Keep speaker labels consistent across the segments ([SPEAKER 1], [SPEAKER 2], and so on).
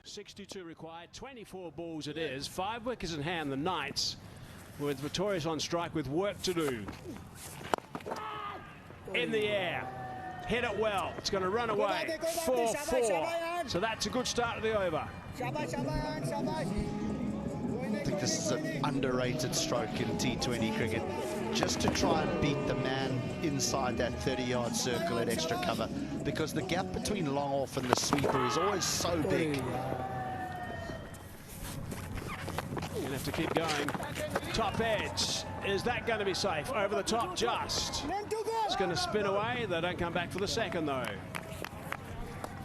[SPEAKER 1] 62 required, 24 balls it is. 5 wickets in hand, the Knights, with Victorious on strike with work to do. In the air, hit it well. It's going to run away. 4-4. So that's a good start to the over.
[SPEAKER 2] I think this is an underrated stroke in T20 cricket. Just to try and beat the man inside that 30-yard circle at extra cover, because the gap between long off and the sweeper is always so big.
[SPEAKER 1] You're going to have to keep going. Top edge. Is that going to be safe? Over the top just. It's going to spin away. They don't come back for the second, though.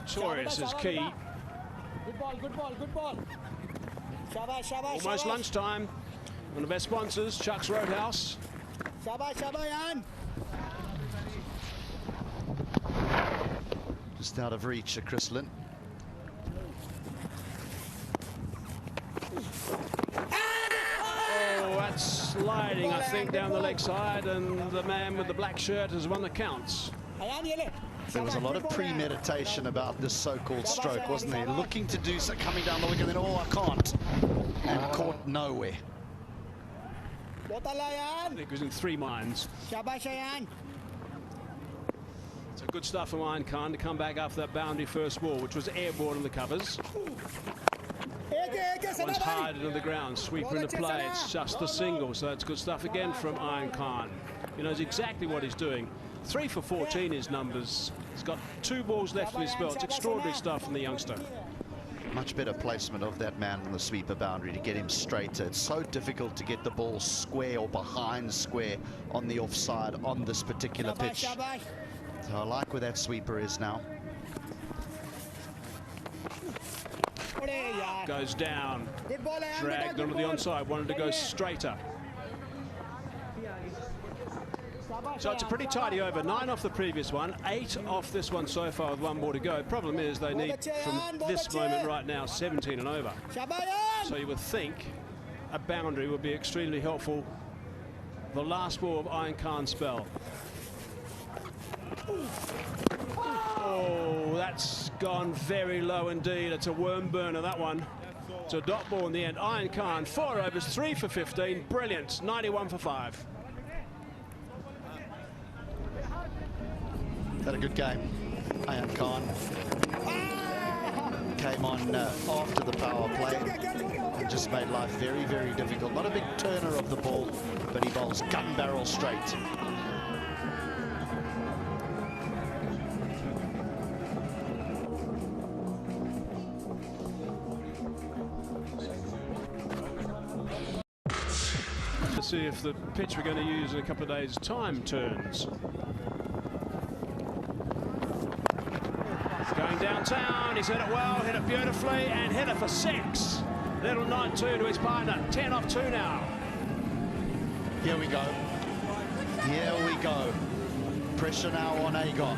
[SPEAKER 1] Victorious is key.
[SPEAKER 3] Good ball, good ball, good ball.
[SPEAKER 1] Almost lunchtime. One of our sponsors, Chuck's Roadhouse.
[SPEAKER 2] Just out of reach of Chris Lynn.
[SPEAKER 1] Oh, that's sliding, I think, down the leg side, and the man with the black shirt is one that counts.
[SPEAKER 2] There was a lot of premeditation about this so-called stroke, wasn't there? Looking to do so, coming down the wicket, and then, oh, I can't. And caught nowhere.
[SPEAKER 1] I think it was in 3 minds. So good stuff from Ayan Khan to come back after that boundary first ball, which was airborne in the covers. One's hard into the ground, sweeper into play. It's just the single, so that's good stuff again from Ayan Khan. He knows exactly what he's doing. 3 for 14 his numbers. He's got 2 balls left in his spell. It's extraordinary stuff from the youngster.
[SPEAKER 2] Much better placement of that man on the sweeper boundary to get him straighter. It's so difficult to get the ball square or behind square on the offside on this particular pitch. So I like where that sweeper is now.
[SPEAKER 1] Goes down, dragged onto the onside, wanted to go straighter. So it's a pretty tidy over. 9 off the previous one, 8 off this one so far with 1 ball to go. Problem is they need, from this moment right now, 17 and over. So you would think a boundary would be extremely helpful. The last ball of Ayan Khan's spell. Oh, that's gone very low indeed. It's a worm burner, that one. It's a dot ball in the end. Ayan Khan, 4 overs, 3 for 15. Brilliant. 91 for 5.
[SPEAKER 2] Had a good game. Ayan Khan came on after the power play and just made life very, very difficult. Not a big turner of the ball, but he bowls gun barrel straight.
[SPEAKER 1] To see if the pitch we're going to use in a couple of days' time turns. Going downtown, he's hit it well, hit it beautifully, and hit it for 6. Little 9-2 to his partner, 10 off 2 now.
[SPEAKER 2] Here we go. Here we go. Pressure now on Agon.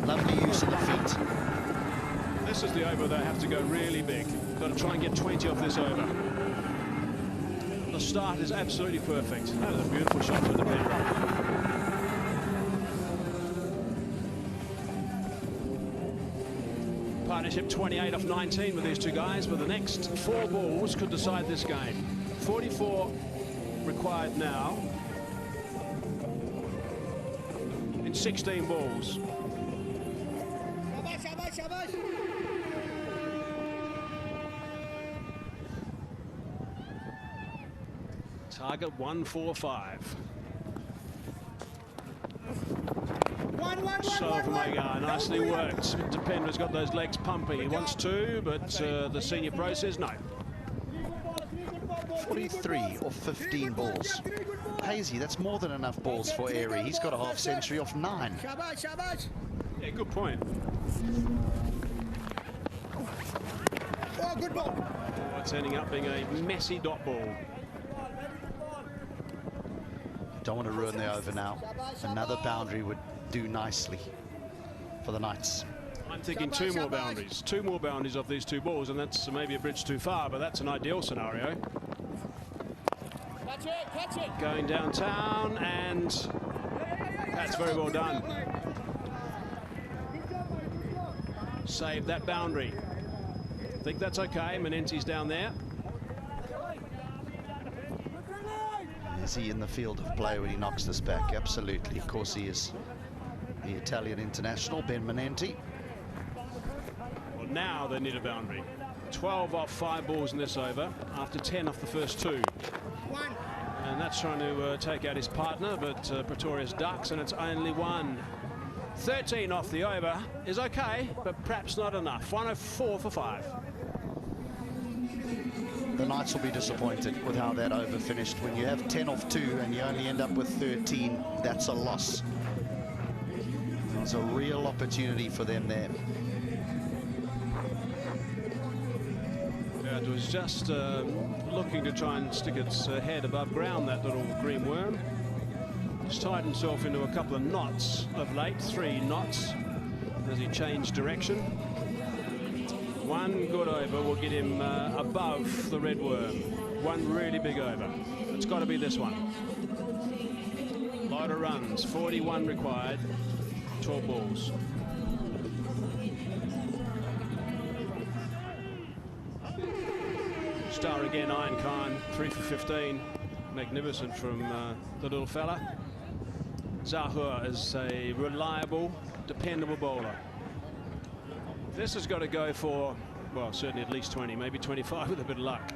[SPEAKER 2] Lovely use of the feet.
[SPEAKER 1] This is the over they have to go really big. Got to try and get 20 off this over. The start is absolutely perfect. That is a beautiful shot for Dipendra. Partnership 28 off 19 with these 2 guys, but the next 4 balls could decide this game. 44 required now in 16 balls. Target 145. So from Agar, nicely worked. Dipendra's got those legs pumping. He wants 2, but the senior pro says no.
[SPEAKER 2] 43 or 15 balls. Hazy, that's more than enough balls for Airee. He's got a half century off 9.
[SPEAKER 1] Yeah, good point.
[SPEAKER 2] Oh, good ball.
[SPEAKER 1] Oh, it's ending up being a messy dot ball.
[SPEAKER 2] Don't want to ruin the over now. Another boundary would do nicely for the Knights.
[SPEAKER 1] I'm thinking 2 more boundaries. 2 more boundaries off these 2 balls, and that's maybe a bridge too far, but that's an ideal scenario.
[SPEAKER 3] Catch it.
[SPEAKER 1] Going downtown, and that's very well done. Saved that boundary. I think that's okay. Manenti's down there.
[SPEAKER 2] Is he in the field of play when he knocks this back? Absolutely. Of course he is. The Italian international, Ben Manenti.
[SPEAKER 1] Well, now they need a boundary. 12 off 5 balls in this over, after 10 off the first 2. And that's trying to take out his partner, but Pretorius ducks, and it's only 1. 13 off the over is okay, but perhaps not enough. 104 for 5.
[SPEAKER 2] The Knights will be disappointed with how that over finished. When you have 10 off 2 and you only end up with 13, that's a loss. There's a real opportunity for them there.
[SPEAKER 1] Yeah, it was just looking to try and stick its head above ground, that little green worm. He's tied himself into a couple of knots of late, 3 knots, as he changed direction. 1 good over will get him above the red worm. 1 really big over. It's got to be this one. Lot of runs, 41 required, 12 balls. Star again, Iron Khan, 3 for 15. Magnificent from the little fella. Zahur is a reliable, dependable bowler. This has got to go for, well, certainly at least 20, maybe 25 with a bit of luck.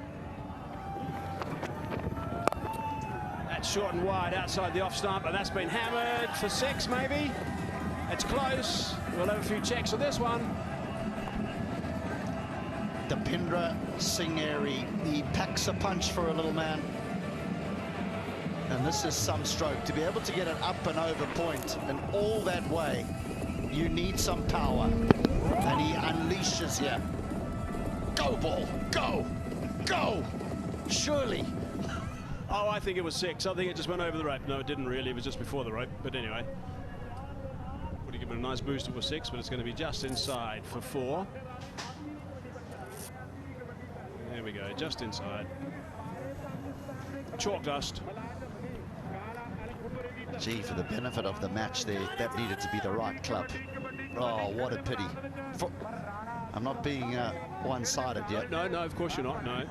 [SPEAKER 1] That's short and wide outside the off stump, and that's been hammered for 6, maybe. It's close. We'll have a few checks on this one.
[SPEAKER 2] Dipendra, Singh, Airee, he packs a punch for a little man. And this is some stroke. To be able to get it up and over point and all that way, you need some power. And he unleashes here. Go, ball, go, go, surely.
[SPEAKER 1] Oh, I think it was 6. I think it just went over the rope. No, it didn't really. It was just before the rope. But anyway, would have given a nice boost if it was 6, but it's going to be just inside for 4. There we go, just inside. Chalk dust.
[SPEAKER 2] Gee, for the benefit of the match there, that needed to be the right club. Oh, what a pity. I'm not being one-sided yet.
[SPEAKER 1] No, of course you're not, no.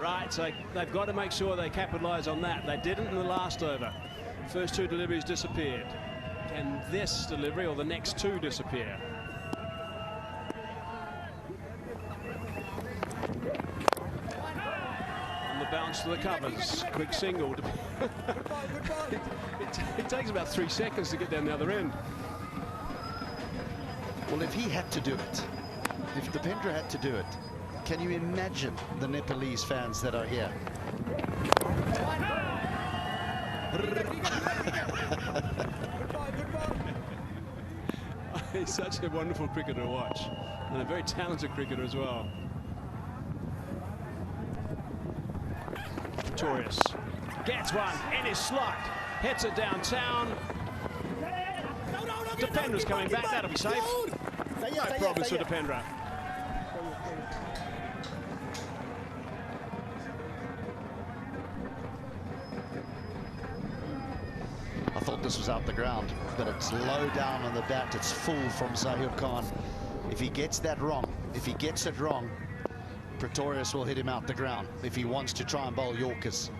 [SPEAKER 1] Right, so they've got to make sure they capitalise on that. They didn't in the last over. First 2 deliveries disappeared. Can this delivery or the next 2 disappear? On the bounce to the covers. Quick single. It takes about 3 seconds to get down the other end.
[SPEAKER 2] Well, if he had to do it, if Dipendra had to do it, can you imagine the Nepalese fans that are here?
[SPEAKER 1] He's such a wonderful cricketer to watch, and a very talented cricketer as well. Pretorius gets one in his slot, hits it downtown. Dipendra's coming back, that'll be safe. No problems for Dipendra.
[SPEAKER 2] I thought this was out the ground, but it's low down on the bat. It's full from Zahir Khan. If he gets that wrong, if he gets it wrong, Pretorius will hit him out the ground if he wants to try and bowl Yorkers.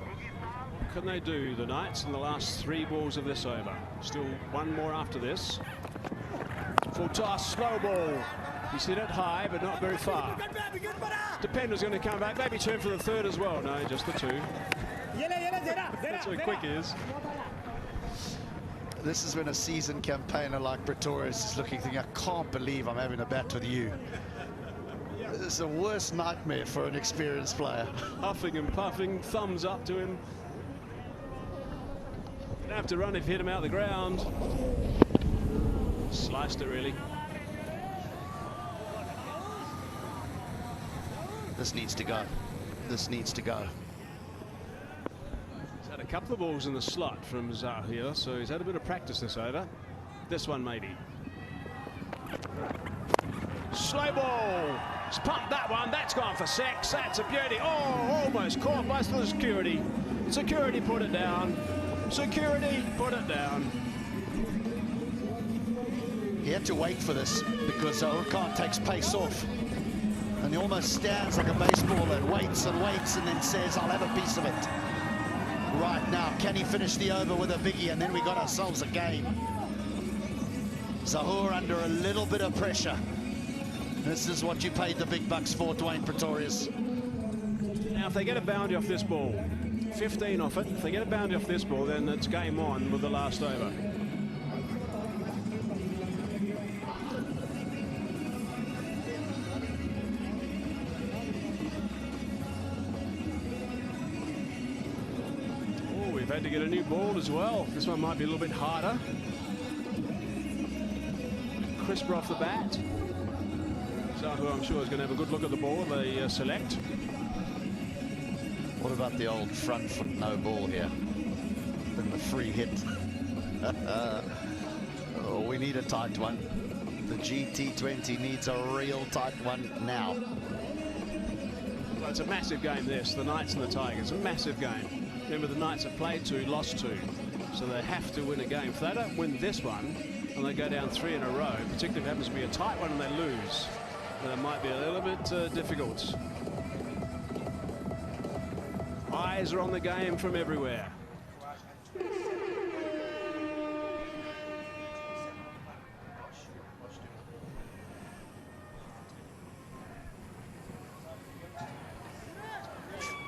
[SPEAKER 1] What can they do, the Knights, in the last 3 balls of this over? Still 1 more after this. Full toss, slow ball. He's hit it high, but not very far. Dipendra's going to come back, maybe turn for the 3rd as well. No, just the 2. That's how quick he is.
[SPEAKER 2] This is when a seasoned campaigner like Pretorius is looking, thinking, I can't believe I'm having a bat with you. It's the worst nightmare for an experienced player.
[SPEAKER 1] Huffing and puffing, thumbs up to him. Gonna have to run if you hit him out the ground. Sliced it, really.
[SPEAKER 2] This needs to go. This needs to go.
[SPEAKER 1] He's had a couple of balls in the slot from Zahir, so he's had a bit of practice this over. This one, maybe. Slow ball. He's pumped that one. That's gone for 6. That's a beauty. Oh, almost caught by the security. Security put it down. Security put it down.
[SPEAKER 2] He had to wait for this because Urquhart takes pace off. And he almost stands like a baseball and waits and then says, I'll have a piece of it. Right now, can he finish the over with a biggie? And then we got ourselves a game. Zahur under a little bit of pressure. This is what you paid the big bucks for, Dwayne Pretorius.
[SPEAKER 1] Now, if they get a boundary off this ball, 15 off it, if they get a boundary off this ball, then it's game on with the last over. Oh, we've had to get a new ball as well. This one might be a little bit harder. Crisper off the bat. Zahu, I'm sure, is going to have a good look at the ball they select.
[SPEAKER 2] What about the old front foot no ball here? And the free hit. Oh, we need a tight one. The GT20 needs a real tight one now.
[SPEAKER 1] Well, it's a massive game, this. The Knights and the Tigers. A massive game. Remember, the Knights have played 2, lost 2. So they have to win a game. If they don't win this one, and they go down 3 in a row, particularly if it happens to be a tight one and they lose, then it might be a little bit difficult. Eyes are on the game from everywhere.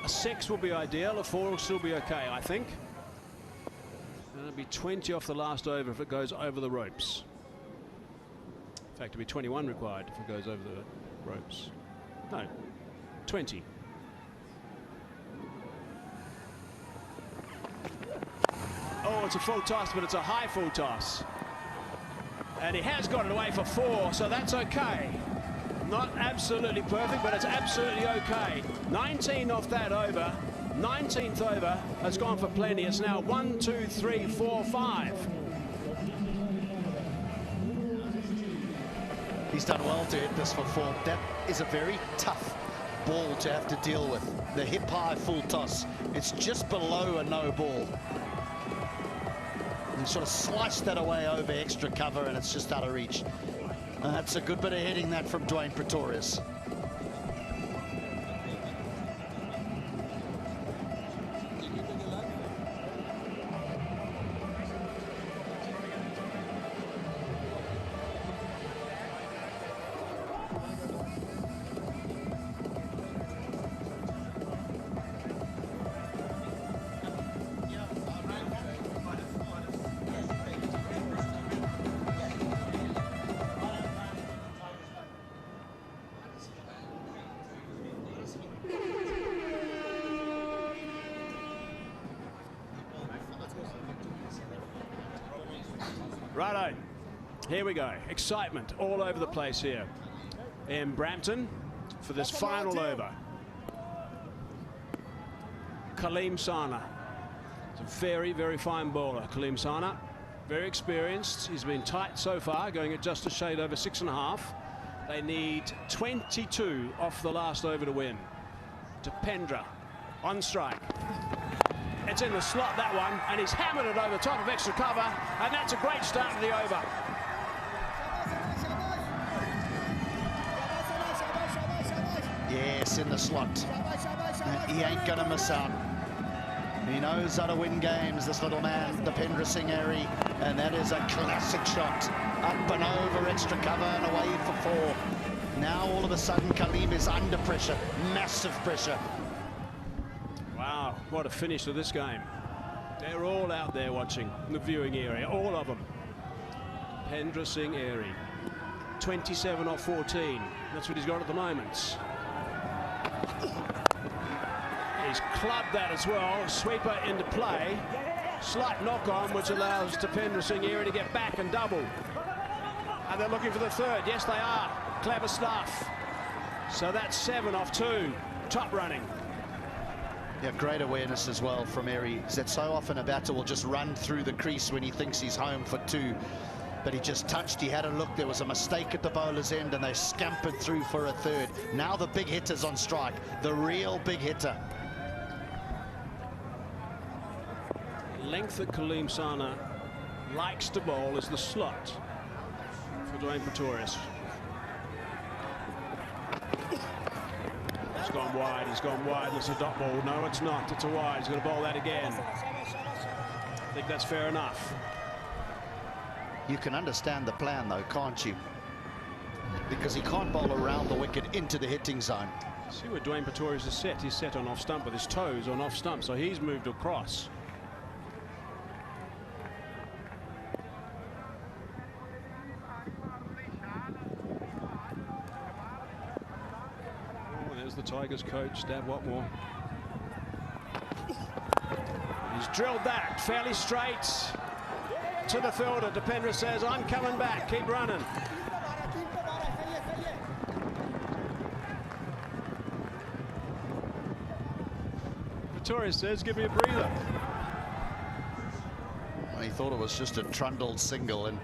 [SPEAKER 1] A 6 will be ideal, a 4 will still be okay, I think. And it'll be 20 off the last over if it goes over the ropes. In fact, it'll be 21 required if it goes over the ropes. No, 20. Oh, it's a full toss, but it's a high full toss. And he has got it away for 4, so that's okay. Not absolutely perfect, but it's absolutely okay. 19 off that over. 19th over has gone for plenty. It's now 1, 2, 3, 4, 5.
[SPEAKER 2] He's done well to hit this for 4. That is a very tough ball to have to deal with. The hip high full toss. It's just below a no ball. And sort of sliced that away over extra cover, and it's just out of reach. That's a good bit of hitting that from Dwayne Pretorius.
[SPEAKER 1] Righto, here we go. Excitement all over the place here in Brampton for this final over. Kaleem Sana. It's a very, very fine bowler. Kaleem Sana, very experienced. He's been tight so far, going at just a shade over 6.5. They need 22 off the last over to win. Dipendra on strike. It's in the slot, that one, and he's hammered it over top of extra cover, and that's a great start to the over.
[SPEAKER 2] Yes, in the slot. He ain't gonna miss out. He knows how to win games, this little man, Dipendra Singh Airee, and that is a classic shot. Up and over extra cover and away for 4. Now all of a sudden Kaleem is under pressure, massive pressure.
[SPEAKER 1] Wow, what a finish to this game. They're all out there watching in the viewing area, all of them. Dipendra Singh Airee, 27 off 14. That's what he's got at the moment. He's clubbed that as well. Sweeper into play. Slight knock on, which allows Dipendra Singh Airee to get back and double. And they're looking for the 3rd. Yes, they are. Clever stuff. So that's 7 off 2. Top running.
[SPEAKER 2] Yeah, great awareness as well from Airee. That so often a batter will just run through the crease when he thinks he's home for 2. But he just touched, he had a look, there was a mistake at the bowler's end, and they scampered through for a 3rd. Now the big hitter's on strike, the real big hitter.
[SPEAKER 1] Length that Kaleem Sana likes to bowl is the slot. For Dwayne Pretorius. He's gone wide, he's gone wide. It's a dot ball. No, it's not. It's a wide. He's going to bowl that again. I think that's fair enough.
[SPEAKER 2] You can understand the plan, though, can't you? Because he can't bowl around the wicket into the hitting zone.
[SPEAKER 1] See where Dwayne Pretorius is set. He's set on off stump with his toes on off stump, so he's moved across. Oh, there's the Tigers coach, Dad Watmore. He's drilled that fairly straight to the fielder. Dipendra says, I'm coming back, keep running. Pretorius says, give me a breather.
[SPEAKER 2] Well, he thought it was just a trundled single and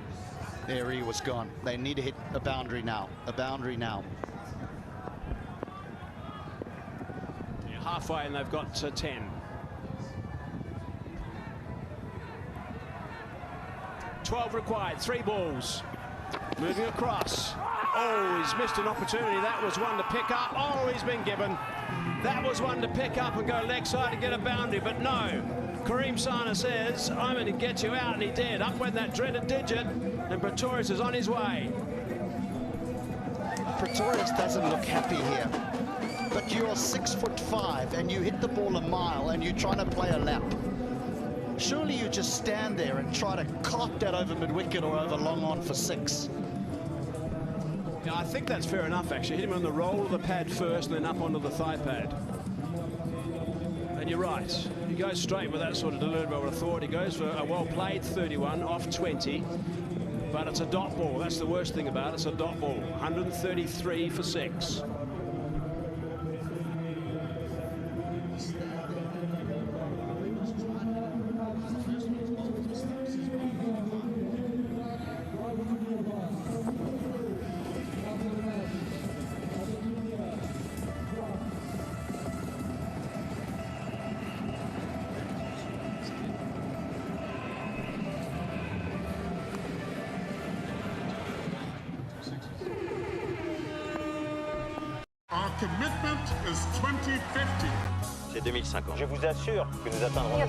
[SPEAKER 2] Airee was gone. They need to hit a boundary now, a boundary now.
[SPEAKER 1] Yeah, halfway and they've got 10. 12 required, 3 balls. Moving across. Oh, he's missed an opportunity. That was one to pick up. Oh, he's been given. That was one to pick up and go leg side and get a boundary, but no. Kareem Sana says, I'm going to get you out, and he did. Up went that dreaded digit, and Pretorius is on his way.
[SPEAKER 2] Pretorius doesn't look happy here. But you're 6'5" and you hit the ball a mile and you're trying to play a lap. Surely you just stand there and try to clock that over mid-wicket or over long on for 6.
[SPEAKER 1] Yeah, I think that's fair enough, actually. Hit him on the roll of the pad first and then up onto the thigh pad. And you're right. He goes straight with that sort of delivery, I would have thought. He goes for a well-played 31 off 20. But it's a dot ball. That's the worst thing about it. It's a dot ball. 133 for 6.
[SPEAKER 4] Our commitment is 2050.
[SPEAKER 5] C'est 2050. Je vous assure que nous atteindrons.